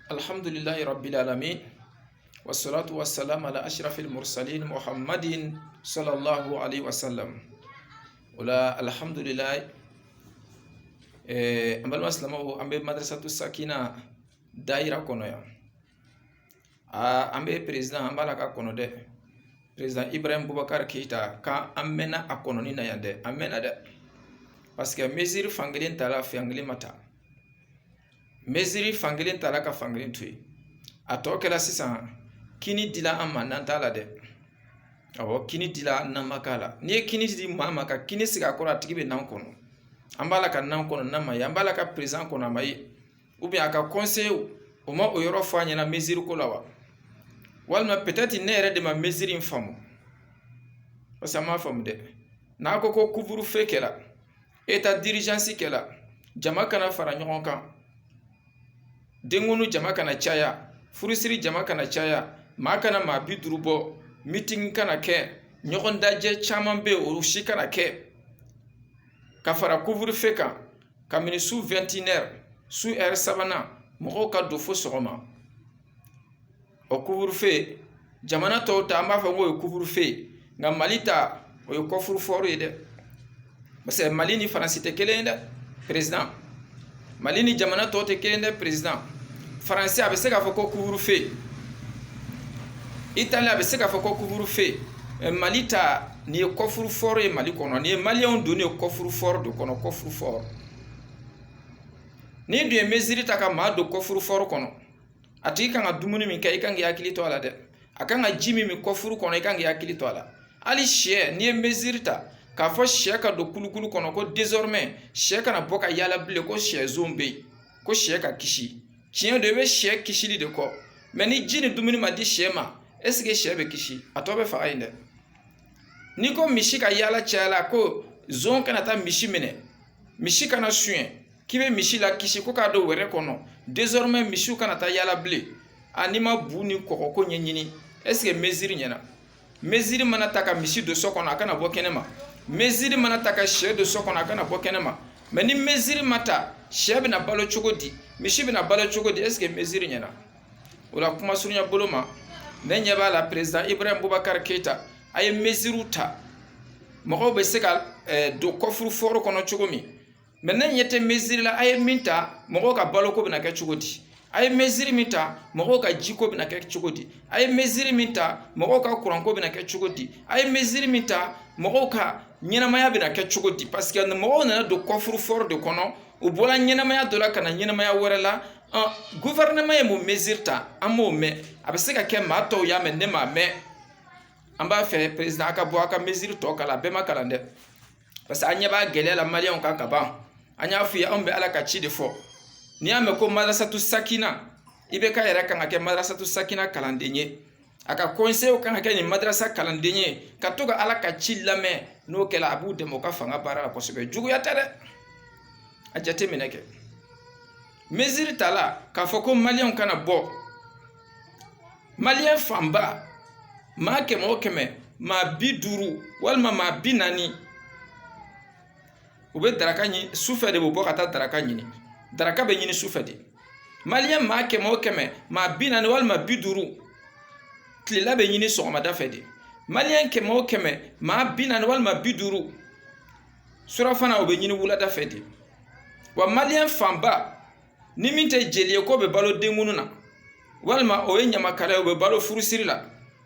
Alhamdulillahi Rabbil Alamin. Wassalatu wassalam ala ashrafil mursalin Muhammadin sallallahu alaihi wasallam. Ola alhamdulillah. Ambal maslamo ambe madrasatu sakina daira kono ya. Ambe président ambala ka kono de. Président Ibrahim Boubacar Keita ka amena akono ni na yande. Amena de. Parce que mesure fangelin tala fangelin mata. Mesiri fangelin tala ka fangelin tuyi a tɔ kɛla sisan kini dila an ma n'an t'a la dɛ awɔ kini dila n'an ma k'a la n'i ye kini di maa ma ka kini sigi a kɔrɔ a tigi bɛ nan kɔnɔ an b'a la ka nan kɔnɔ n'an ma ye an b'a la ka président kɔnɔ a ma ye ou bien a ka conseil o ma o yɔrɔ fɔ a ɲɛna mesiri ko la wa walima peut-être ne yɛrɛ de ma mesiri in faamu parce que an m'a faamu dɛ n'a ko ko couvre-feu kɛla état d'urgence kɛla jama kana fara ɲɔgɔn kan dengunu jama kana caya furusiri jama kana caya maa kana maa 50 bɔ meeting kana kɛ ɲɔgɔn dajɛ caman bɛ o si kana kɛ ka fara couvre-feu kan kabini su 21h su heure 3nan mɔgɔw ka don fo sɔgɔma o couvre-feu jamana tɔw ta an b'a fɔ ko o ye couvre-feu nka Mali ta o ye coffre-fort ye dɛ parce que Mali ni Faransi tɛ kelen ye dɛ président Mali ni jamana tɔw tɛ kelen dɛ président Faransi a bɛ se k'a fɔ ko couvre-feu Italie a bɛ se k'a fɔ ko couvre-feu Mali ta ni ye coffre-fort ye Mali kɔnɔ ni ye maliyɛnw don ni ye coffre-fort de kɔnɔ coffre-fort ni dun ye mesure ta ka maa don coffre-fort kɔnɔ a tigi kan ka dumuni min kɛ i kan k'i hakili to a la dɛ a kan ka ji min coffre kɔnɔ i kan k'i hakili to a la hali sɛ n'i ye mesure ta k'a fɔ sɛ ka don kulukulu kɔnɔ ko désormais sɛ kana bɔ ka yaala bilen ko sɛ zone bɛ yen ko sɛ ka kisi tiɲɛ do i bɛ sɛ kisili de kɔ mais ni ji ni dumuni ma di sɛ ma est-ce que sɛ bɛ kisi a tɔ bɛ faga yen dɛ ni ko misi ka yaala cayala ko zone kana taa misi minɛ misi kana suɲɛ k'i bɛ misi la kisi ko k'a don wɛrɛ kɔnɔ désormais misiw kana taa yaala bilen a n'i ma bu ni kɔgɔ ko ɲɛɲini est-ce que mesure ɲɛna mesure mana ta ka misi don so kɔnɔ a kana bɔ kɛnɛ ma mesure mana ta ka sɛ don so kɔnɔ a kana bɔ kɛnɛ ma mais ni mesure ma ta sɛ bɛna balo cogo di misi bɛna balo cogo di est-ce que mesure ɲɛna o la kuma surunya bolo ma ne ɲɛ b'a la président Ibrahim Boubacar Keita a ye mesure ta mɔgɔw bɛ se ka don coffre-fort kɔnɔ cogo min mais ne ɲɛ tɛ mesure la a ye min ta mɔgɔw ka baloko bɛna kɛ cogo di a ye mesure min ta mɔgɔw ka jiko bɛna kɛ cogo di a ye mesure min ta mɔgɔw ka kuranko bɛna kɛ cogo di a ye mesure min ta mɔgɔw ka ɲɛnamaya bɛna kɛ cogo di parce que mɔgɔw nana don coffre-fort de kɔnɔ u bɔra ɲɛnamaya dɔ la ka na ɲɛnamaya wɛrɛ la gouvernement ye mun mesure ta an m'o mɛn a bɛ se ka kɛ maa tɔw y'a mɛn ne m'a mɛn an b'a fɛ président a ka bɔ a ka mesure tɔ kalan a bɛɛ ma kalan dɛ parce que an ɲɛ b'a gɛlɛya la maliyɛnw kan ka ban an y'a f'i ye anw bɛ ala ka ci de fɔ n'i y'a mɛn ko madrasatu sakina i bɛ k'a yɛrɛ kan ka kɛ madrasatu sakina kalanden ye a ka conseil kan ka kɛ nin madrasa kalanden ye ka to ka ala ka ci lamɛn n'o kɛla a b'u dɛmɛ u ka fanga baara la kosɛbɛ juguya tɛ dɛ a jate minɛ kɛ mesure ta la k'a fɔ ko maliyɛnw kana bɔ maliyɛn fanba maa 100 o 100 maa 50 walima maa 40 u bɛ daraka ɲini sufɛ de bɛ bɔ ka taa daraka ɲini daraka bɛ ɲini sufɛ de maliyɛn maa 100 o 100 maa 40 walima 50 tilela bɛ ɲini sɔgɔmada fɛ de maliyɛn 100 o 100 maa 40 walima 50 surafana o bɛ ɲini wulada fɛ de wa maliyɛn fanba ni min tɛ jeli ye ko bɛ balo dengunu na walima o ye ɲamakala ye o bɛ balo furusiri la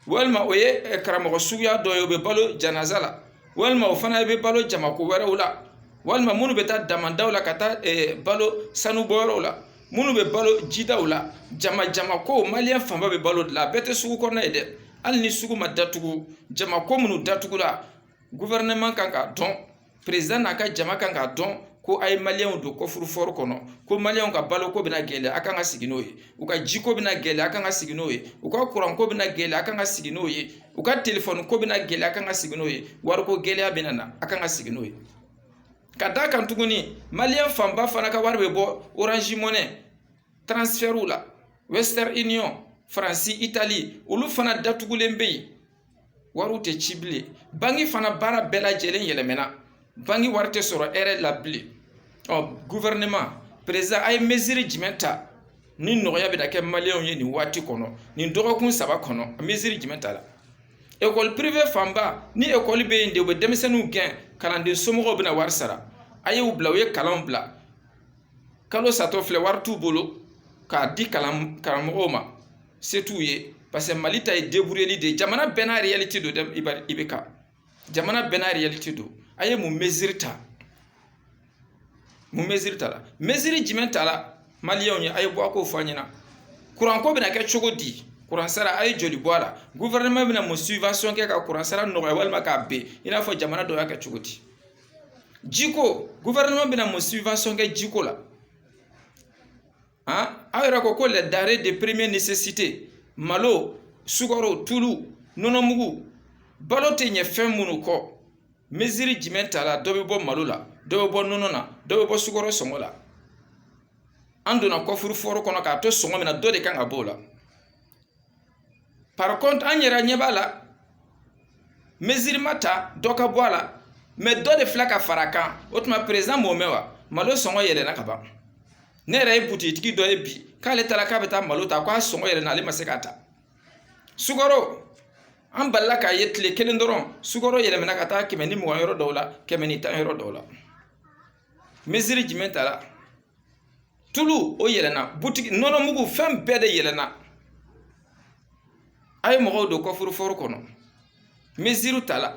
walima o ye karamɔgɔ suguya dɔ ye o bɛ balo janaza la walima o fana bɛ balo jamako wɛrɛw la walima minnu bɛ taa damandaw la ka taa balo sanubɔyɔrɔw la minnu bɛ balo jidaw la jamako maliyɛn fanba bɛ balo de la a bɛɛ tɛ sugu kɔnɔna ye dɛ hali ni sugu ma datugu jamako minnu datugula gouvernement kan k'a dɔn président n'a ka jama kan k'a dɔn ko a ye maliyɛnw don coffre-fort kɔnɔ ko maliyɛnw ka baloko bɛna gɛlɛya a kan ka sigi n'o ye u ka jiko bɛna gɛlɛya a kan ka sigi n'o ye u ka kuranko bɛna gɛlɛya a kan ka sigi n'o ye u ka telefɔni ko bɛna gɛlɛya a kan ka sigi n'o ye wariko gɛlɛya bɛna na a kan ka sigi n'o ye ka d'a kan tuguni maliyɛn fanba fana ka wari bɛ bɔ orange money transfert la western union faransi itali olu fana datugulen bɛ yen wariw tɛ ci bilen banki fana baara bɛɛ lajɛlen yɛlɛmɛna banki wari tɛ sɔrɔ hɛrɛ la bilen gouvernement président a ye mesure jumɛn ta ni nɔgɔya bɛ na kɛ maliyɛnw ye nin waati kɔnɔ nin dɔgɔkun 3 kɔnɔ mesure jumɛn ta la école privée fanba ni école bɛ yen de u bɛ denmisɛnninw gɛn kalanden somɔgɔw bɛna wari sara a y'u bila u ye kalanw bila kalo satɔ filɛ wari t'u bolo k'a di karamɔgɔw ma se t'u ye parce que Mali ta ye débrouilleli de jamana bɛɛ n'a réalité don dɛ IBK jamana bɛɛ n'a réalité don a ye mun mesure ta mun mesure ta la mesure jumɛn ta la maliyɛnw ye a ye bɔ a k'o fɔ an ɲɛna courant ko bɛna kɛ cogo di courant sara a ye joli bɔ a la gouvernement bɛna mun subvention kɛ ka courant sara nɔgɔya walima k'a ben i n'a fɔ jamana dɔ y'a kɛ cogo di jiko gouvernement bɛna mun subvention kɛ jiko la aw yɛrɛ ko les denrées de première nécessité malo sukaro tulu nɔnɔmugu balo tɛ ɲɛ fɛn minnu kɔ mesure jumɛn ta la dɔ bɛ bɔ malo la dɔ bɛ bɔ nɔnɔ na dɔ bɛ bɔ sukaro sɔngɔ la an donna kɔfuru fɔrɔ kɔnɔ k'a to sɔngɔ min na dɔ de kan ka bɔ o la par contre an yɛrɛ ɲɛ b'a la mesure ma ta dɔ ka bɔ a la mais dɔ de filɛ ka fara a kan o tuma président m'o mɛn wa malo sɔngɔ yɛlɛnna ka ban ne yɛrɛ ye butitigi dɔ ye bi k'ale taara k'a bɛ taa malo ta k'a sɔngɔ yɛlɛnna ale ma se k'a ta sukaro an balila k'a ye tile kelen dɔrɔn sukaro yɛlɛmana ka taa 120 yɔrɔ dɔw la 110 yɔrɔ dɔw la mesure jumɛn ta la tulu o yɛlɛnna butigi nɔnɔmugu fɛn bɛɛ de yɛlɛnna a ye mɔgɔw don kɔfuru fɔrɔ kɔnɔ mesure ta la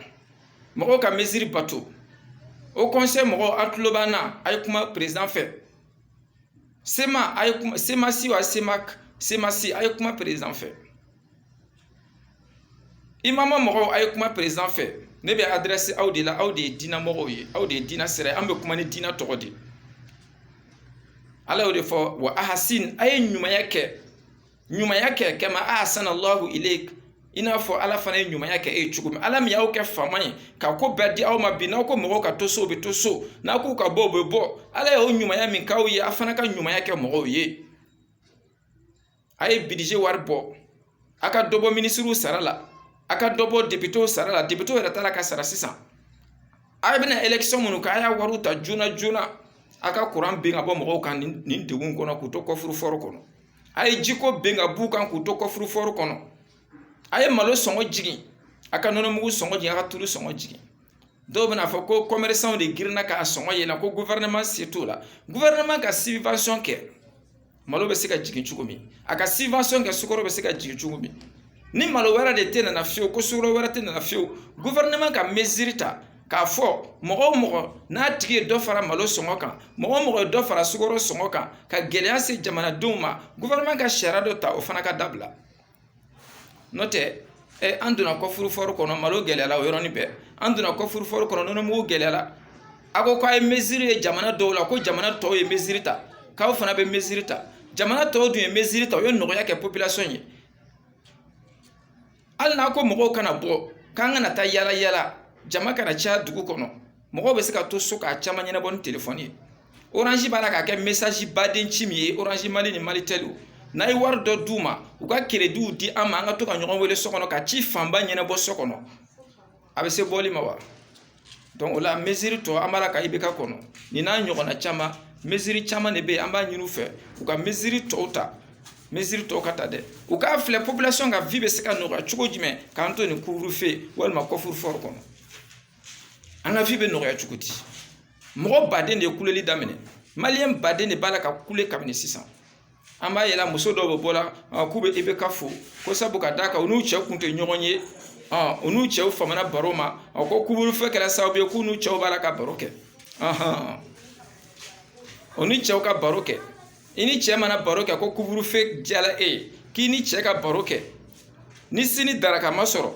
mɔgɔw ka mesure bato o conseil mɔgɔw a tulo b'an na a ye kuma président fɛ sema a ye kuma semasi wa semasi a ye kuma président fɛ imama mɔgɔw a ye kuma président fɛ ne bɛ adresse aw de la aw de ye diinɛ mɔgɔw ye aw de ye diinɛ sira ye an bɛ kuma ni diinɛ tɔgɔ de ala y'o de fɔ wa ahasin a ye ɲumanya kɛ kama ahsana Allahu ilayk i n'a fɔ ala fana ye ɲumanya kɛ e ye cogo min ala min y'aw kɛ faama ye ka ko bɛɛ di aw ma bi n'aw ko mɔgɔw ka to so u bɛ to so n'aw k'u ka bɔ u bɛ bɔ ala y'o ɲumanya min k'aw ye a fana ka ɲumanya kɛ mɔgɔw ye a ye budget wari bɔ a ka dɔ bɔ ministres sara la a ka dɔ bɔ députés sara la députés yɛrɛ taara ka sara sisan a bɛna élection minnu kɛ a y'a wariw ta joona joona a ka courant ben ka bɔ mɔgɔw kan nin degun kɔnɔ k'u to kɔfuru fɔrɔ kɔnɔ a ye jiko ben ka b'u kan k'u to kɔfuru fɔrɔ kɔnɔ a ye malo sɔngɔ jigin a ka nɔnɔmugu sɔngɔ jigin a ka tulu sɔngɔ jigin dɔw bɛna fɔ ko commerçants de girinna k'a sɔngɔ yɛlɛ ko gouvernement se t'o la gouvernement ka subvention kɛ malo bɛ se ka jigin cogo min a ka subvention kɛ sukaro bɛ se ka jigin cogo min ni malo wɛrɛ de tɛ nana fiyewu ko sukaro wɛrɛ tɛ nana fiyewu gouvernement ka mesure ta k'a fɔ mɔgɔ o mɔgɔ n'a tigi ye dɔ fara malo sɔngɔ kan mɔgɔ o mɔgɔ ye dɔ fara sukaro sɔngɔ kan ka gɛlɛya se jamanadenw ma gouvernement ka sariya dɔ ta o fana ka dabila n'o tɛ an donna kɔfuru fɔrɔ kɔnɔ malo gɛlɛyala o yɔrɔnin bɛɛ an donna kɔfuru fɔrɔ kɔnɔ nɔnɔmugu gɛlɛyala a ko k'a ye mesure ye jamana dɔw la ko jamana tɔw ye mesure ta k'aw fana bɛ mesure ta jamana tɔw dun ye mesure ta o ye nɔgɔya kɛ population ye hali n'a ko mɔgɔw kana bɔ k'an kana taa yala yala jama kana caya dugu kɔnɔ mɔgɔw bɛ se ka to so k'a caman ɲɛnabɔ ni telefɔni ye orange b'a la k'a kɛ message baden ci min ye orange mali ni malitel n'a ye wari dɔ d'u ma u ka créditw di an ma an ka to ka ɲɔgɔn wele so kɔnɔ ka ci fanba ɲɛnabɔ so kɔnɔ a bɛ se bɔli ma wa donc o la mesure tɔ an b'a la ka IBK kɔnɔ nin n'a ɲɔgɔnna caman mesure caman de bɛ yen an b'a ɲini u fɛ u ka mesure tɔw ta mesure tɔw ka ta dɛ u k'a filɛ population ka vie bɛ se ka nɔgɔya cogo jumɛn k'an to nin couvre-feu walima kɔfuru fɔrɔ kɔnɔ an ka vie bɛ nɔgɔya cogo di mɔgɔ baden de ye kuleli daminɛ maliyɛn baden de b'a la ka kule kabini sisan an b'a yɛlɛ muso dɔw bɛ bɔ la k'u bɛ IBK fo ko sabu ka d'a kan u n'u cɛw tun tɛ ɲɔgɔn ye u n'u cɛw famana baro ma ko couvre-feu kɛra sababu ye k'u n'u cɛw b'a la ka baro kɛ u ni cɛw ka baro kɛ i ni cɛ mana baro kɛ ko couvre-feu diyala e ye k'i ni cɛ ka baro kɛ ni sini daraka ma sɔrɔ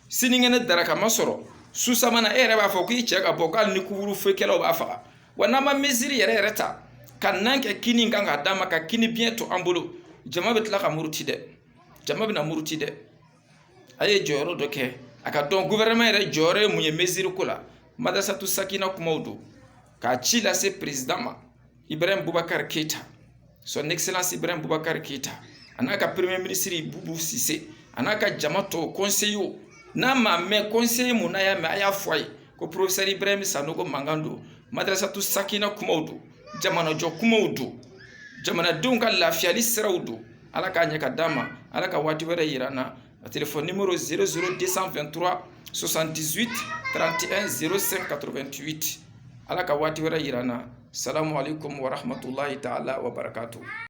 sinikɛnɛ daraka ma sɔrɔ su sabanan e yɛrɛ b'a fɔ k'i cɛ ka bɔ k'hali ni couvre-feu kɛlaw b'a faga wa n'an ma mesure yɛrɛ ta ka nan kɛ kini kan k'a d'a ma ka kini biɲɛ to an bolo jama bɛ tila ka muruti dɛ jama bɛna muruti dɛ a ye jɔyɔrɔ dɔ kɛ a ka dɔn gouvernement yɛrɛ jɔyɔrɔ ye mun ye mesure ko la madrasatu sakina kumaw don k'a ci lase président ma Ibrahim Boubacar Keita son excellence Ibrahim Boubacar Keita a n'a ka premier ministre Boubou Cissé a n'a ka jama tɔw conseiller n'a ma mɛn conseiller mun n'a y'a mɛn a y'a fɔ a ye ko professeur Ibrahim Sanogo mankan don madrasatu sakina kumaw don jamanajɔ kumaw don jamanadenw ka lafiyali siraw don ala k'a ɲɛ ka d'an ma ala ka waati wɛrɛ yira na a téléphone numéro 00223 78 31 05 88 ala ka waati wɛrɛ yira na. Salamu alaikum wa rahmatullahi ta'ala wa barakatuh.